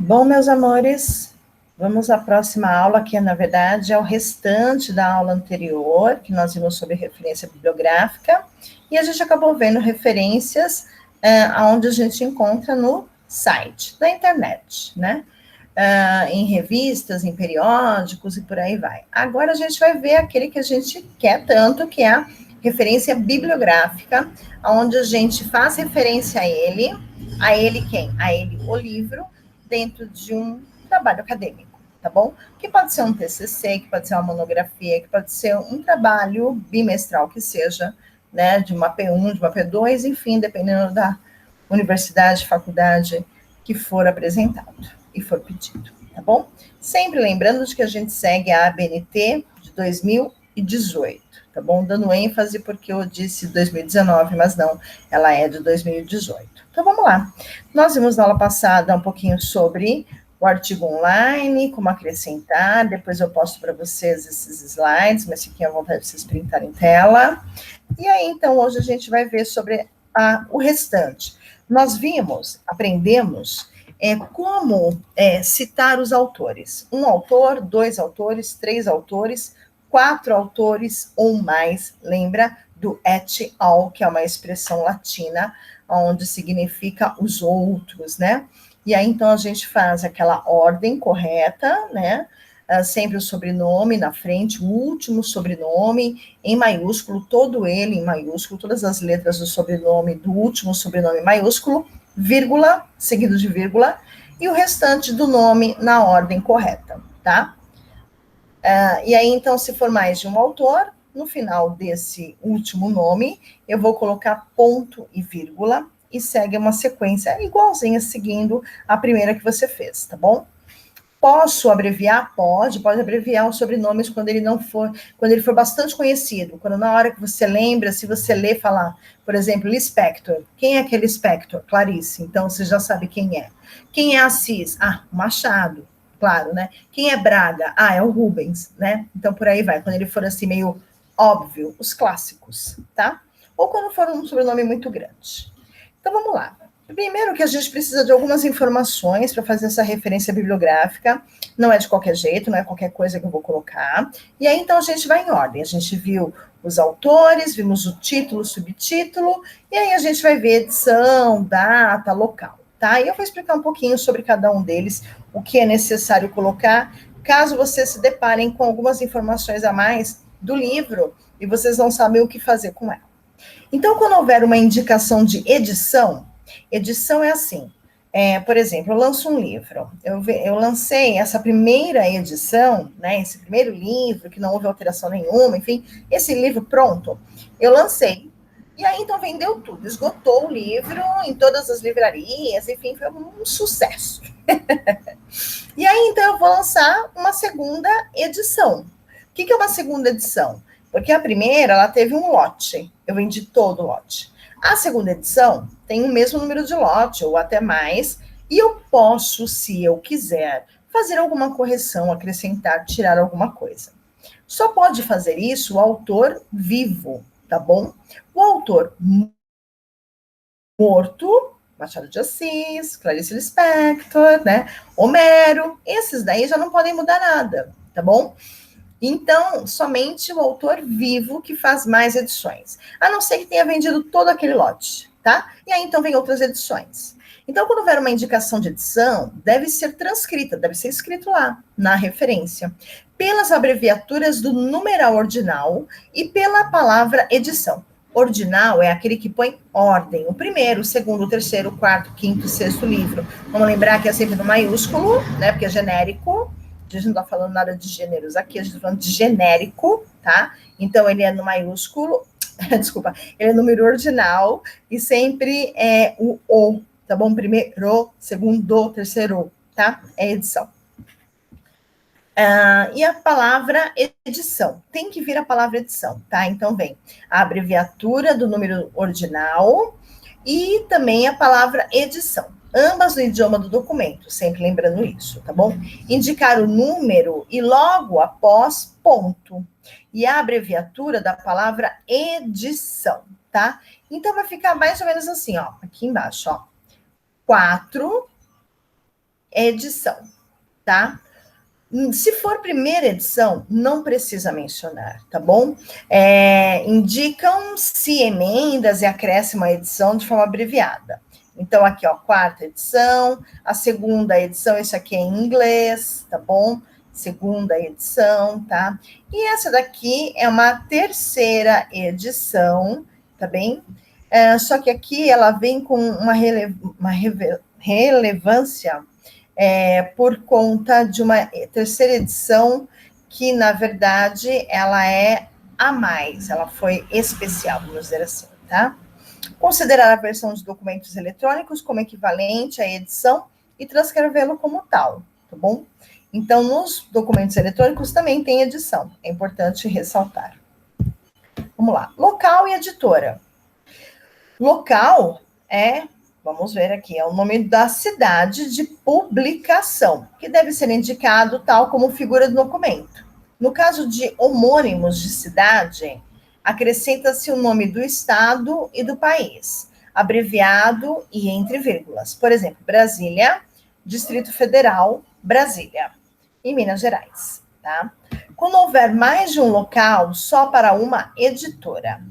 Bom, meus amores, vamos à próxima aula, que na verdade é o restante da aula anterior, que nós vimos sobre referência bibliográfica, e a gente acabou vendo referências onde a gente encontra no site da internet, né? Em revistas, em periódicos e por aí vai. Agora a gente vai ver aquele que a gente quer tanto, que é a referência bibliográfica, onde a gente faz referência a ele quem? A ele o livro, dentro de um trabalho acadêmico, tá bom? Que pode ser um TCC, que pode ser uma monografia, que pode ser um trabalho bimestral que seja, né, de uma P1, de uma P2, enfim, dependendo da universidade, faculdade que for apresentado e for pedido, tá bom? Sempre lembrando de que a gente segue a ABNT de 2018, tá bom? Dando ênfase porque eu disse 2019, mas não, ela é de 2018. Então vamos lá. Nós vimos na aula passada um pouquinho sobre o artigo online, como acrescentar, depois eu posto para vocês esses slides, mas fiquem à vontade de vocês printarem tela. E aí, então, hoje a gente vai ver sobre o restante. Nós aprendemos como citar os autores. Um autor, dois autores, três autores, quatro autores ou mais. Lembra do et al., que é uma expressão latina, onde significa os outros, né? E aí, então, a gente faz aquela ordem correta, né? Sempre o sobrenome na frente, o último sobrenome em maiúsculo, todo ele em maiúsculo, todas as letras do sobrenome, do último sobrenome em maiúsculo, vírgula, seguido de vírgula, e o restante do nome na ordem correta, tá? E aí, então, se for mais de um autor, no final desse último nome, eu vou colocar ponto e vírgula, e segue uma sequência igualzinha, seguindo a primeira que você fez, tá bom? Posso abreviar? Pode abreviar os sobrenomes quando ele for bastante conhecido, quando na hora que você lembra, se você lê, falar, por exemplo, Lispector. Quem é aquele Lispector? Clarice, então você já sabe quem é. Quem é Assis? Machado, claro, né? Quem é Braga? É o Rubens, né? Então por aí vai, quando ele for assim meio óbvio, os clássicos, tá? Ou quando for um sobrenome muito grande. Então vamos lá. Primeiro que a gente precisa de algumas informações para fazer essa referência bibliográfica, não é de qualquer jeito, não é qualquer coisa que eu vou colocar. E aí, então, a gente vai em ordem. A gente viu os autores, vimos o título, subtítulo, e aí a gente vai ver edição, data, local, tá? E eu vou explicar um pouquinho sobre cada um deles, o que é necessário colocar, caso vocês se deparem com algumas informações a mais do livro e vocês não sabem o que fazer com ela. Então, quando houver uma indicação de edição é assim, por exemplo, eu lanço um livro, eu lancei essa primeira edição, né, esse primeiro livro, que não houve alteração nenhuma, enfim, esse livro pronto, eu lancei, e aí então vendeu tudo, esgotou o livro em todas as livrarias, enfim, foi um sucesso. E aí então eu vou lançar uma segunda edição. O que é uma segunda edição? Porque a primeira, ela teve um lote, eu vendi todo o lote. A segunda edição tem o mesmo número de lote, ou até mais, e eu posso, se eu quiser, fazer alguma correção, acrescentar, tirar alguma coisa. Só pode fazer isso o autor vivo, tá bom? O autor morto, Machado de Assis, Clarice Lispector, né? Homero, esses daí já não podem mudar nada, tá bom? Então, somente o autor vivo que faz mais edições, a não ser que tenha vendido todo aquele lote, tá? E aí, então, vem outras edições. Então, quando houver uma indicação de edição, deve ser transcrita, deve ser escrito lá, na referência, pelas abreviaturas do numeral ordinal e pela palavra edição. Ordinal é aquele que põe ordem, o primeiro, o segundo, o terceiro, o quarto, o quinto, o sexto livro. Vamos lembrar que é sempre no maiúsculo, né, porque é genérico. A gente não está falando nada de gêneros aqui, a gente está falando de genérico, tá? Então, ele é no maiúsculo, desculpa, ele é número ordinal e sempre é o, tá bom? Primeiro, segundo, terceiro, tá? É edição. E a palavra edição, tem que vir a palavra edição, tá? Então, vem a abreviatura do número ordinal e também a palavra edição. Ambas no idioma do documento, sempre lembrando isso, tá bom? Indicar o número e logo após ponto. E a abreviatura da palavra edição, tá? Então, vai ficar mais ou menos assim, ó, aqui embaixo, ó. 4, edição, tá? Se for primeira edição, não precisa mencionar, tá bom? Indicam-se emendas e acréscimo à edição de forma abreviada. Então, aqui, ó, quarta edição, a segunda edição, isso aqui é em inglês, tá bom? Segunda edição, tá? E essa daqui é uma terceira edição, tá bem? Só que aqui ela vem com uma relevância por conta de uma terceira edição que, na verdade, ela é a mais, ela foi especial, vamos dizer assim, tá? Considerar a versão de documentos eletrônicos como equivalente à edição e transcrevê-lo como tal, tá bom? Então, nos documentos eletrônicos também tem edição, é importante ressaltar. Vamos lá, local e editora. Local vamos ver aqui, é o nome da cidade de publicação, que deve ser indicado tal como figura do documento. No caso de homônimos de cidade, acrescenta-se o nome do estado e do país, abreviado e entre vírgulas. Por exemplo, Brasília, Distrito Federal, Brasília, em Minas Gerais, tá? Quando houver mais de um local, só para uma editora,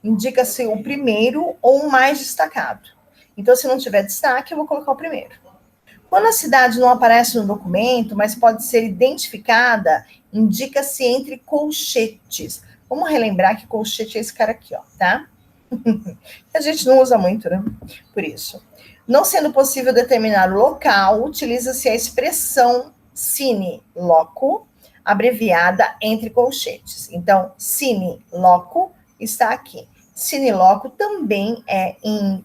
indica-se o primeiro ou o mais destacado. Então, se não tiver destaque, eu vou colocar o primeiro. Quando a cidade não aparece no documento, mas pode ser identificada, indica-se entre colchetes. Vamos relembrar que colchete é esse cara aqui, ó, tá? A gente não usa muito, né? Por isso. Não sendo possível determinar o local, utiliza-se a expressão sine loco, abreviada entre colchetes. Então, sine loco está aqui. Sine loco também é em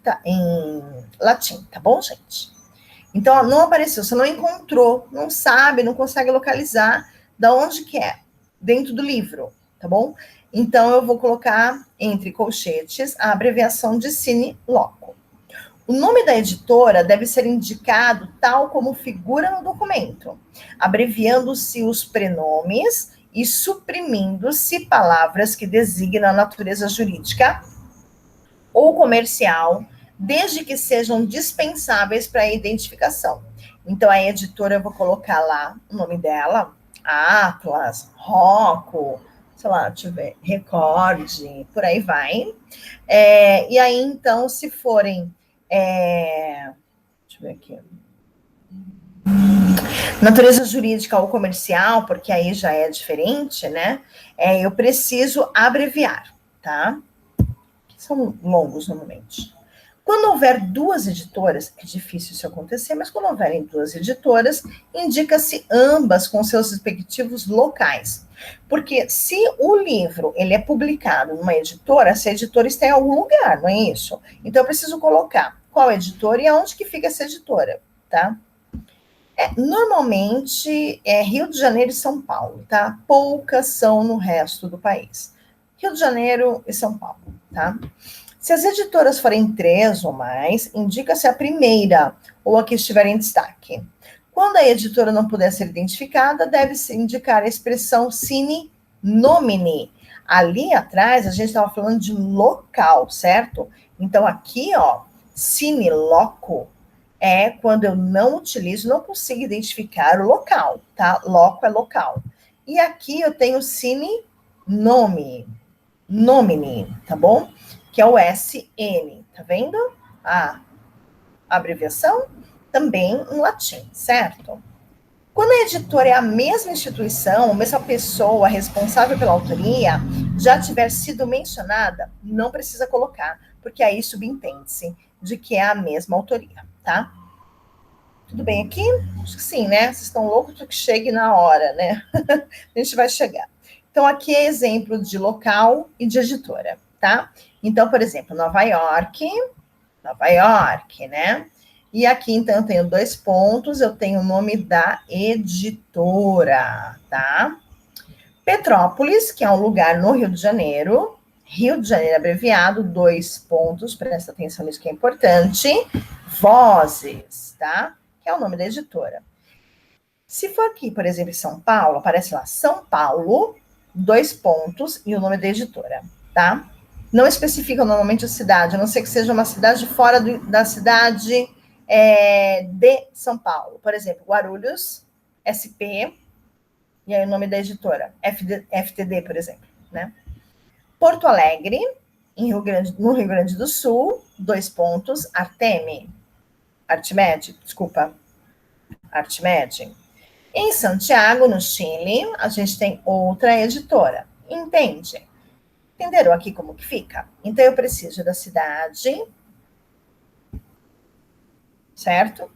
latim, tá bom, gente? Então, não apareceu, você não encontrou, não sabe, não consegue localizar da onde que é, dentro do livro, tá bom? Então, eu vou colocar entre colchetes a abreviação de sine loco. O nome da editora deve ser indicado tal como figura no documento, abreviando-se os prenomes e suprimindo-se palavras que designam a natureza jurídica ou comercial, desde que sejam dispensáveis para a identificação. Então, a editora, eu vou colocar lá o nome dela, Atlas, Rocco, sei lá, deixa eu ver, Record, por aí vai. E aí, então, se forem... deixa eu ver aqui. Natureza jurídica ou comercial, porque aí já é diferente, né? Eu preciso abreviar, tá? São longos normalmente. Quando houver duas editoras, é difícil isso acontecer, mas quando houverem duas editoras, indica-se ambas com seus respectivos locais. Porque se o livro ele é publicado numa editora, essa editora está em algum lugar, não é isso? Então eu preciso colocar qual editora e aonde que fica essa editora, tá? Normalmente é Rio de Janeiro e São Paulo, tá? Poucas são no resto do país. Rio de Janeiro e São Paulo, tá? Se as editoras forem 3 ou mais, indica-se a primeira ou a que estiver em destaque. Quando a editora não puder ser identificada, deve-se indicar a expressão sine nomine. Ali atrás, a gente estava falando de local, certo? Então, aqui, ó, sine loco é quando eu não utilizo, não consigo identificar o local, tá? Loco é local. E aqui eu tenho sine nome, nomine, tá bom? Que é o SN, tá vendo? A abreviação também em latim, certo? Quando a editora é a mesma instituição, a mesma pessoa responsável pela autoria, já tiver sido mencionada, não precisa colocar, porque aí subentende-se de que é a mesma autoria, tá? Tudo bem aqui? Acho que sim, né? Vocês estão loucos para que chegue na hora, né? A gente vai chegar. Então, aqui é exemplo de local e de editora, tá? Então, por exemplo, Nova York, né? E aqui, então, eu tenho 2 pontos, eu tenho o nome da editora, tá? Petrópolis, que é um lugar no Rio de Janeiro abreviado, 2 pontos, presta atenção nisso que é importante. Vozes, tá? Que é o nome da editora. Se for aqui, por exemplo, em São Paulo, aparece lá São Paulo, 2 pontos e o nome da editora, tá? Não especifica normalmente a cidade, a não ser que seja uma cidade fora da cidade de São Paulo. Por exemplo, Guarulhos, SP, e aí o nome da editora, FTD, por exemplo, né? Porto Alegre, no Rio Grande do Sul, Artmed. Em Santiago, no Chile, a gente tem outra editora. Entenderam aqui como que fica? Então, eu preciso da cidade, certo?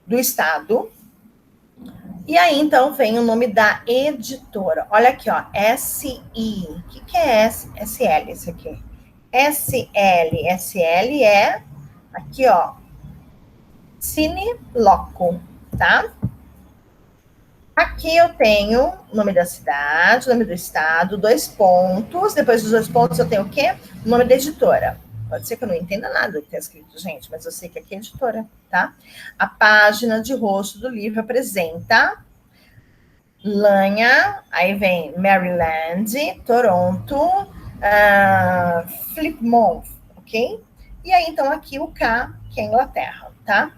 Do estado. E aí, então, vem o nome da editora. Olha aqui, ó, SI. O que é SL, esse aqui? SL é, aqui, ó, Cine Loco, tá? Aqui eu tenho o nome da cidade, o nome do estado, 2 pontos. Depois dos 2 pontos eu tenho o quê? O nome da editora. Pode ser que eu não entenda nada do que está escrito, gente, mas eu sei que aqui é editora, tá? A página de rosto do livro apresenta Lanha, aí vem Maryland, Toronto, Flipmouth, ok? E aí, então, aqui o K, que é Inglaterra, tá?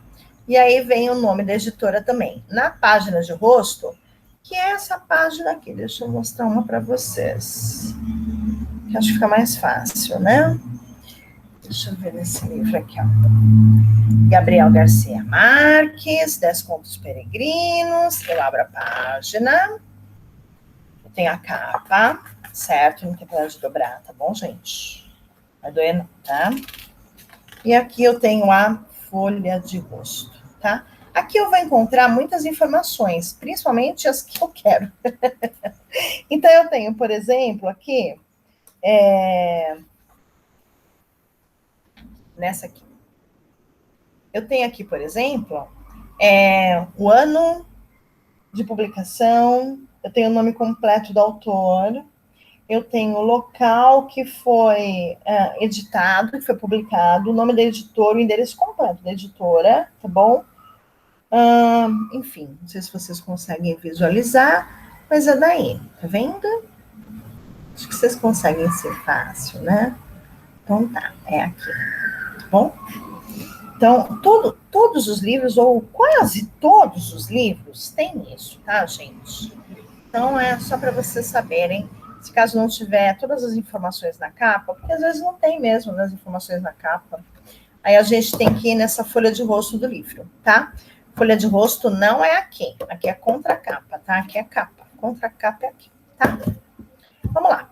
E aí vem o nome da editora também. Na página de rosto, que é essa página aqui, deixa eu mostrar uma para vocês, que acho que fica mais fácil, né? Deixa eu ver nesse livro aqui, ó. Gabriel Garcia Marques, 10 Contos Peregrinos. Eu abro a página. Eu tenho a capa, certo? Não tem problema de dobrar, tá bom, gente? Vai doer não, tá? E aqui eu tenho a folha de rosto, tá? Aqui eu vou encontrar muitas informações, principalmente as que eu quero. Então, eu tenho, por exemplo, aqui, nessa aqui. Eu tenho aqui, por exemplo, o ano de publicação, eu tenho o nome completo do autor, eu tenho o local que foi editado, que foi publicado, o nome da editora, o endereço completo da editora, tá bom? Enfim, não sei se vocês conseguem visualizar, mas é daí, tá vendo? Acho que vocês conseguem ser fácil, né? Então tá, é aqui, tá bom? Então, todos os livros, ou quase todos os livros, têm isso, tá, gente? Então, é só para vocês saberem, se caso não tiver todas as informações na capa, porque às vezes não tem mesmo, né, as informações na capa, aí a gente tem que ir nessa folha de rosto do livro, tá? Folha de rosto não é aqui é contracapa, tá? Aqui é capa, contracapa é aqui, tá? Vamos lá.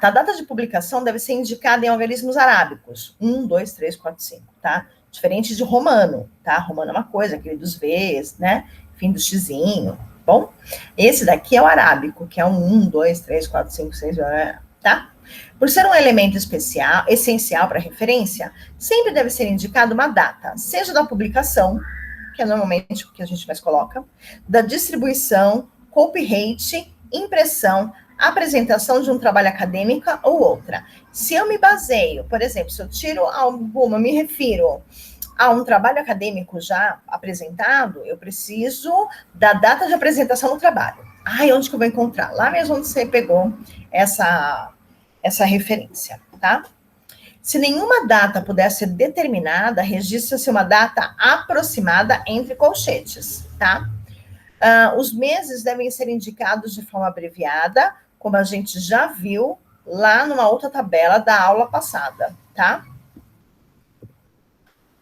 A data de publicação deve ser indicada em algarismos arábicos. 1, 2, 3, 4, 5, tá? Diferente de romano, tá? Romano é uma coisa, aquele dos Vs, né? Fim do xizinho, bom? Esse daqui é o arábico, que é um 1, 2, 3, 4, 5, 6, tá? Por ser um elemento essencial para referência, sempre deve ser indicada uma data, seja da publicação, que é normalmente o que a gente mais coloca, da distribuição, copyright, impressão, apresentação de um trabalho acadêmico ou outra. Se eu me baseio, por exemplo, se eu tiro alguma, me refiro a um trabalho acadêmico já apresentado, eu preciso da data de apresentação do trabalho. Onde que eu vou encontrar? Lá mesmo onde você pegou essa referência, tá? Se nenhuma data puder ser determinada, registra-se uma data aproximada entre colchetes, tá? Os meses devem ser indicados de forma abreviada, como a gente já viu lá numa outra tabela da aula passada, tá?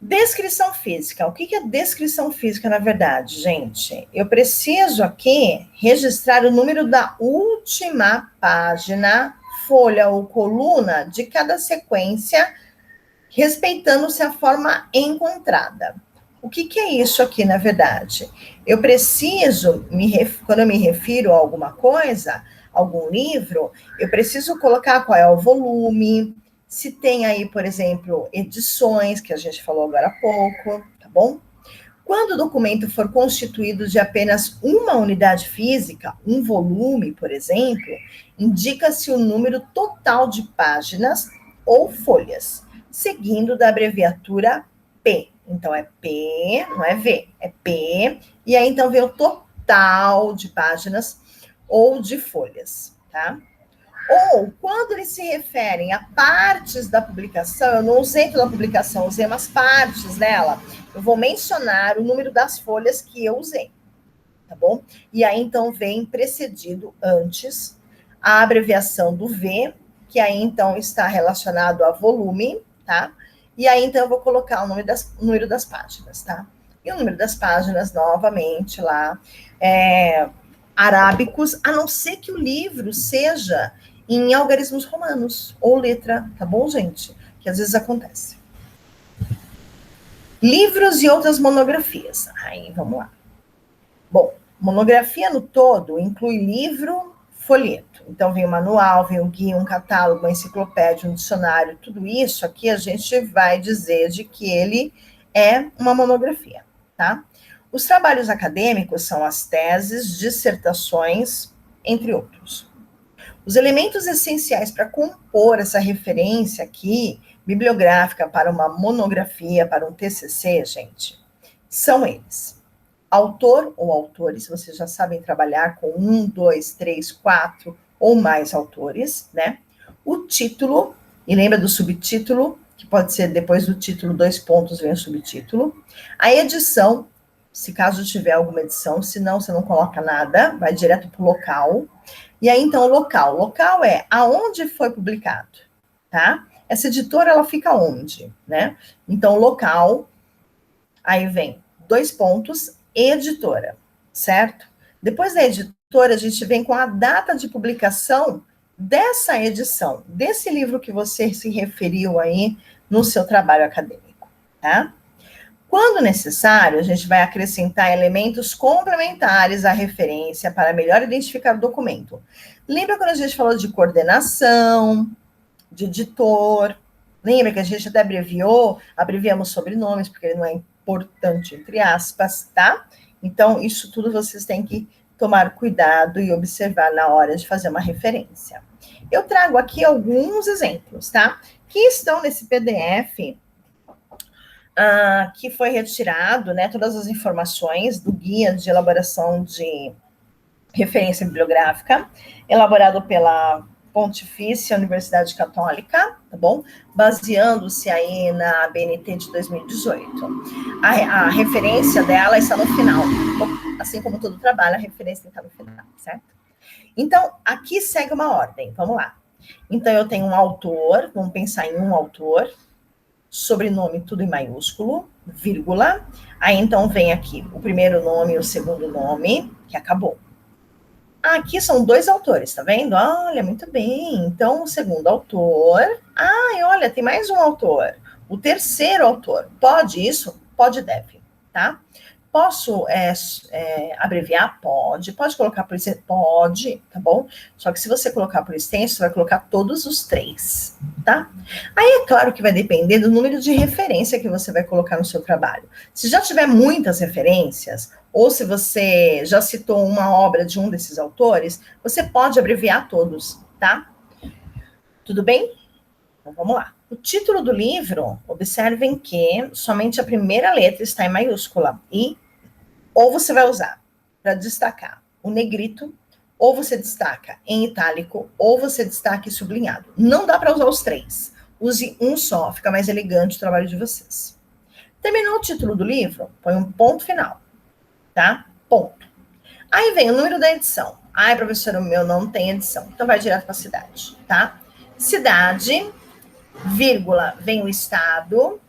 Descrição física. O que é descrição física, na verdade, gente? Eu preciso aqui registrar o número da última página, folha ou coluna de cada sequência, respeitando-se a forma encontrada. O que é isso aqui, na verdade? Eu preciso, quando eu me refiro a alguma coisa, algum livro, eu preciso colocar qual é o volume, se tem aí, por exemplo, edições, que a gente falou agora há pouco, tá bom? Quando o documento for constituído de apenas uma unidade física, um volume, por exemplo, indica-se o número total de páginas ou folhas, seguindo da abreviatura P. Então, é P, não é V, é P. E aí, então, vem o total de páginas ou de folhas, tá? Ou, quando eles se referem a partes da publicação, eu não usei toda a publicação, usei umas partes dela, eu vou mencionar o número das folhas que eu usei, tá bom? E aí, então, vem precedido antes a abreviação do V, que aí, então, está relacionado a volume, tá? E aí, então, eu vou colocar o número das páginas, tá? E o número das páginas, novamente, lá, arábicos, a não ser que o livro seja em algarismos romanos, ou letra, tá bom, gente? Que às vezes acontece. Livros e outras monografias. Aí, vamos lá. Bom, monografia no todo inclui livro, folheto. Então, vem o manual, vem o guia, um catálogo, uma enciclopédia, um dicionário, tudo isso aqui a gente vai dizer de que ele é uma monografia, tá? Os trabalhos acadêmicos são as teses, dissertações, entre outros. Os elementos essenciais para compor essa referência aqui, bibliográfica para uma monografia, para um TCC, gente, são eles. Autor ou autores, vocês já sabem trabalhar com 1, 2, 3, 4 ou mais autores, né? O título, e lembra do subtítulo, que pode ser depois do título, 2 pontos, vem o subtítulo. A edição, se caso tiver alguma edição, senão você não coloca nada, vai direto para o local. E aí, então, o local. Local é aonde foi publicado, tá? Essa editora, ela fica onde, né? Então, local, aí vem 2 pontos, editora, certo? Depois da editora, a gente vem com a data de publicação dessa edição, desse livro que você se referiu aí no seu trabalho acadêmico, tá? Quando necessário, a gente vai acrescentar elementos complementares à referência para melhor identificar o documento. Lembra quando a gente falou de coordenação, de editor? Lembra que a gente até abreviamos sobrenomes, porque ele não é importante, entre aspas, tá? Então, isso tudo vocês têm que tomar cuidado e observar na hora de fazer uma referência. Eu trago aqui alguns exemplos, tá? Que estão nesse PDF, que foi retirado, né, todas as informações do guia de elaboração de referência bibliográfica, elaborado pela Pontifícia Universidade Católica, tá bom? Baseando-se aí na BNT de 2018. A referência dela está no final, assim como todo trabalho, a referência está no final, certo? Então, aqui segue uma ordem, vamos lá. Então, eu tenho um autor, vamos pensar em um autor, sobrenome tudo em maiúsculo, vírgula, aí então vem aqui o primeiro nome e o segundo nome, que acabou. Aqui são 2 autores, tá vendo? Olha, muito bem. Então, o segundo autor. Olha, tem mais um autor. O terceiro autor. Pode isso? Pode e deve, tá? Posso abreviar? Pode. Pode colocar por extenso? Pode, tá bom? Só que se você colocar por extenso, você vai colocar todos os 3, tá? Aí é claro que vai depender do número de referência que você vai colocar no seu trabalho. Se já tiver muitas referências, ou se você já citou uma obra de um desses autores, você pode abreviar todos, tá? Tudo bem? Então, vamos lá. O título do livro, observem que somente a primeira letra está em maiúscula. Ou você vai usar para destacar o negrito, ou você destaca em itálico, ou você destaca em sublinhado. Não dá para usar os 3. Use um só, fica mais elegante o trabalho de vocês. Terminou o título do livro? Põe um ponto final, tá? Ponto. Aí vem o número da edição. Professora, o meu não tem edição. Então vai direto para a cidade, tá? Cidade, vírgula, vem o estado.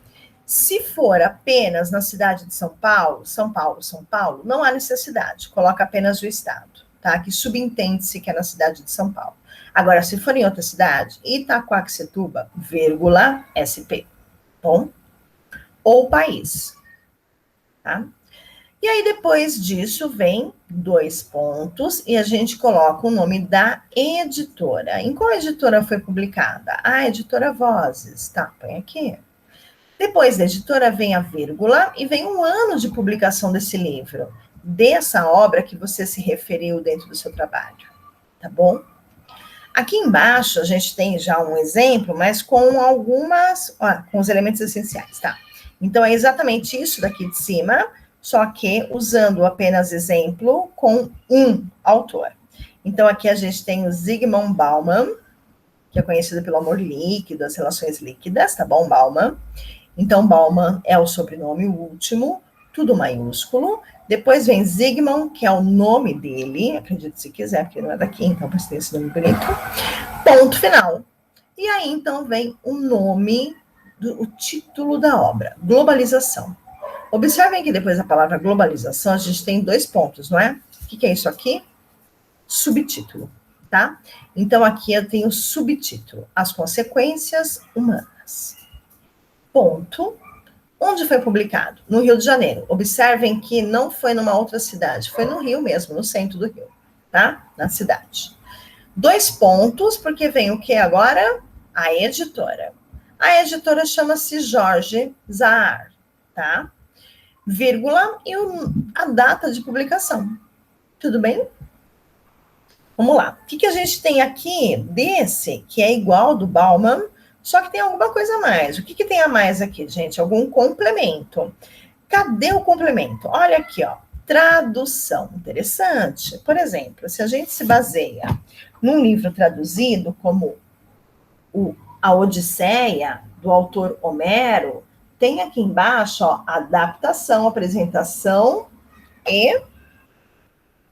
Se for apenas na cidade de São Paulo, São Paulo, não há necessidade. Coloca apenas o estado, tá? Que subentende-se que é na cidade de São Paulo. Agora, se for em outra cidade, Itaquaquecetuba, vírgula, SP. Bom? Ou país, tá? E aí, depois disso, vem 2 pontos e a gente coloca o nome da editora. Em qual editora foi publicada? Editora Vozes. Tá, põe aqui. Depois da editora vem a vírgula e vem um ano de publicação desse livro, dessa obra que você se referiu dentro do seu trabalho, tá bom? Aqui embaixo a gente tem já um exemplo, mas com com os elementos essenciais, tá? Então é exatamente isso daqui de cima, só que usando apenas exemplo com um autor. Então aqui a gente tem o Zygmunt Bauman, que é conhecido pelo amor líquido, as relações líquidas, tá bom? Bauman. Então, Bauman é o sobrenome, o último, tudo maiúsculo. Depois vem Zygmunt, que é o nome dele, acredite se quiser, porque não é daqui, então para ter esse nome bonito. Ponto final. E aí, então, vem o nome, o título da obra, Globalização. Observem que depois da palavra globalização, a gente tem 2 pontos, não é? O que é isso aqui? Subtítulo, tá? Então, aqui eu tenho subtítulo, as consequências humanas. Ponto. Onde foi publicado? No Rio de Janeiro. Observem que não foi numa outra cidade, foi no Rio mesmo, no centro do Rio, tá? Na cidade. 2 pontos, porque vem o que agora? A editora. A editora chama-se Jorge Zahar, tá? Vírgula e a data de publicação. Tudo bem? Vamos lá. O que a gente tem aqui desse, que é igual do Bauman, só que tem alguma coisa a mais. O que tem a mais aqui, gente? Algum complemento. Cadê o complemento? Olha aqui, ó. Tradução. Interessante. Por exemplo, se a gente se baseia num livro traduzido como a Odisseia, do autor Homero, tem aqui embaixo, ó, adaptação, apresentação e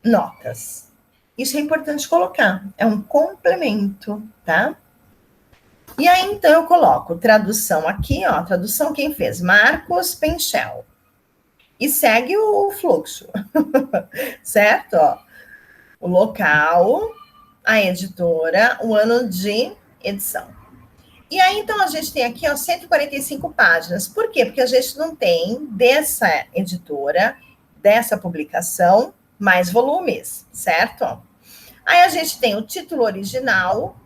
notas. Isso é importante colocar. É um complemento, tá? E aí, então, eu coloco tradução aqui, ó. Tradução quem fez? Marcos Penchel. E segue o fluxo, certo? Ó, o local, a editora, o ano de edição. E aí, então, a gente tem aqui, ó, 145 páginas. Por quê? Porque a gente não tem dessa editora, dessa publicação, mais volumes, certo? Aí a gente tem o título original,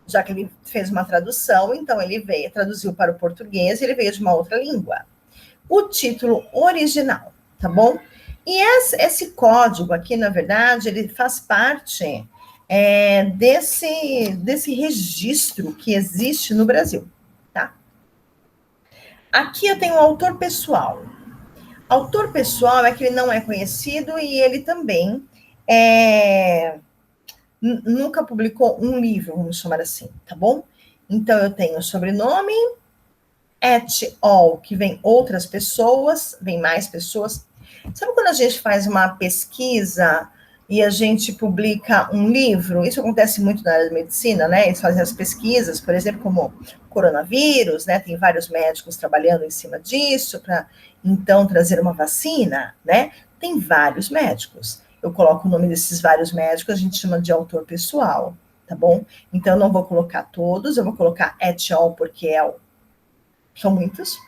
já que ele fez uma tradução, então ele veio, traduziu para o português, ele veio de uma outra língua. O título original, tá bom? E esse código aqui, na verdade, ele faz parte desse registro que existe no Brasil, tá? Aqui eu tenho o autor pessoal. Autor pessoal é que ele não é conhecido e ele também nunca publicou um livro, vamos chamar assim, tá bom? Então, eu tenho o sobrenome, et al, que vem outras pessoas, vem mais pessoas. Sabe quando a gente faz uma pesquisa e a gente publica um livro? Isso acontece muito na área da medicina, né? Eles fazem as pesquisas, por exemplo, como coronavírus, né? Tem vários médicos trabalhando em cima disso para, então, trazer uma vacina, né? Tem vários médicos. Eu coloco o nome desses vários médicos, a gente chama de autor pessoal, tá bom? Então, eu não vou colocar todos, eu vou colocar et al, porque são muitos.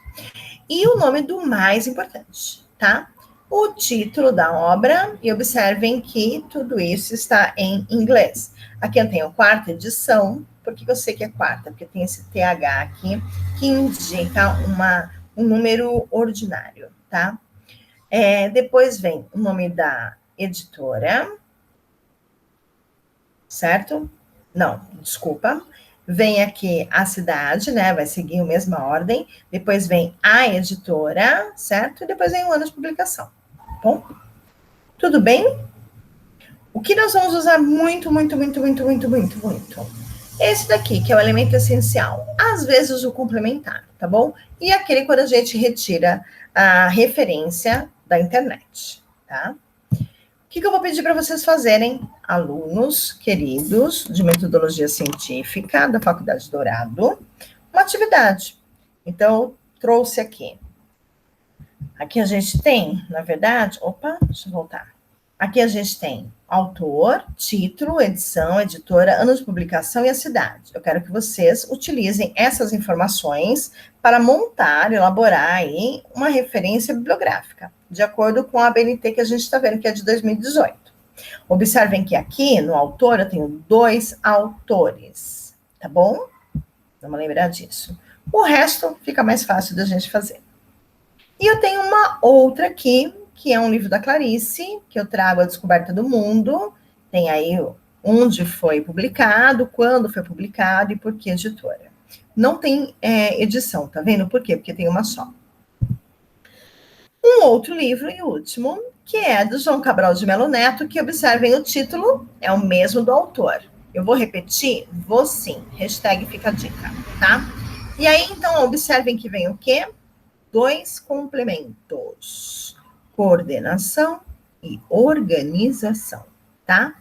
E o nome do mais importante, tá? O título da obra, e observem que tudo isso está em inglês. Aqui eu tenho a 4ª edição. Por que eu sei que é 4ª? Porque tem esse TH aqui, que indica um número ordinário, tá? Depois vem o nome da editora, certo? Não, desculpa. Vem aqui a cidade, né? Vai seguir a mesma ordem. Depois vem a editora, certo? E depois vem o ano de publicação. Bom, tudo bem? O que nós vamos usar muito, muito, muito, muito, muito, muito, muito? Esse daqui, que é o elemento essencial. Às vezes o complementar, tá bom? E aquele quando a gente retira a referência da internet, tá? O que eu vou pedir para vocês fazerem, alunos queridos de metodologia científica da Faculdade Dourado, uma atividade. Então, eu trouxe aqui. Aqui a gente tem, na verdade, deixa eu voltar. Aqui a gente tem autor, título, edição, editora, ano de publicação e a cidade. Eu quero que vocês utilizem essas informações para montar, elaborar aí uma referência bibliográfica, de acordo com a ABNT que a gente está vendo, que é de 2018. Observem que aqui, no autor, eu tenho 2 autores, tá bom? Vamos lembrar disso. O resto fica mais fácil da gente fazer. E eu tenho uma outra aqui, que é um livro da Clarice, que eu trago A Descoberta do Mundo. Tem aí onde foi publicado, quando foi publicado e por que editora. Não tem edição, tá vendo? Por quê? Porque tem uma só. Um outro livro, e último, que é do João Cabral de Melo Neto, que observem o título, é o mesmo do autor. Eu vou repetir? Vou sim. Hashtag fica a dica, tá? E aí, então, observem que vem o quê? 2 complementos. Coordenação e organização, tá?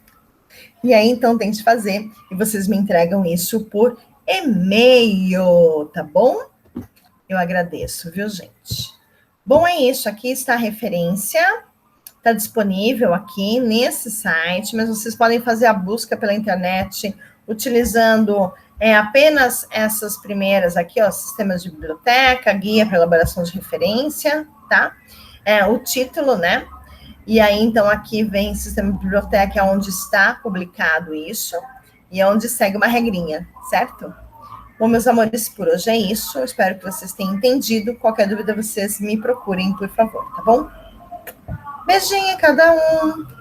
E aí, então, tem que fazer. E vocês me entregam isso por e-mail, tá bom? Eu agradeço, viu, gente? Bom, é isso. Aqui está a referência. Está disponível aqui nesse site, mas vocês podem fazer a busca pela internet utilizando apenas essas primeiras aqui, ó, sistemas de biblioteca, guia para elaboração de referência, tá? O título, né? E aí, então, aqui vem sistema de biblioteca, onde está publicado isso, e onde segue uma regrinha, certo? Bom, meus amores, por hoje é isso. Eu espero que vocês tenham entendido. Qualquer dúvida, vocês me procurem, por favor, tá bom? Beijinho a cada um.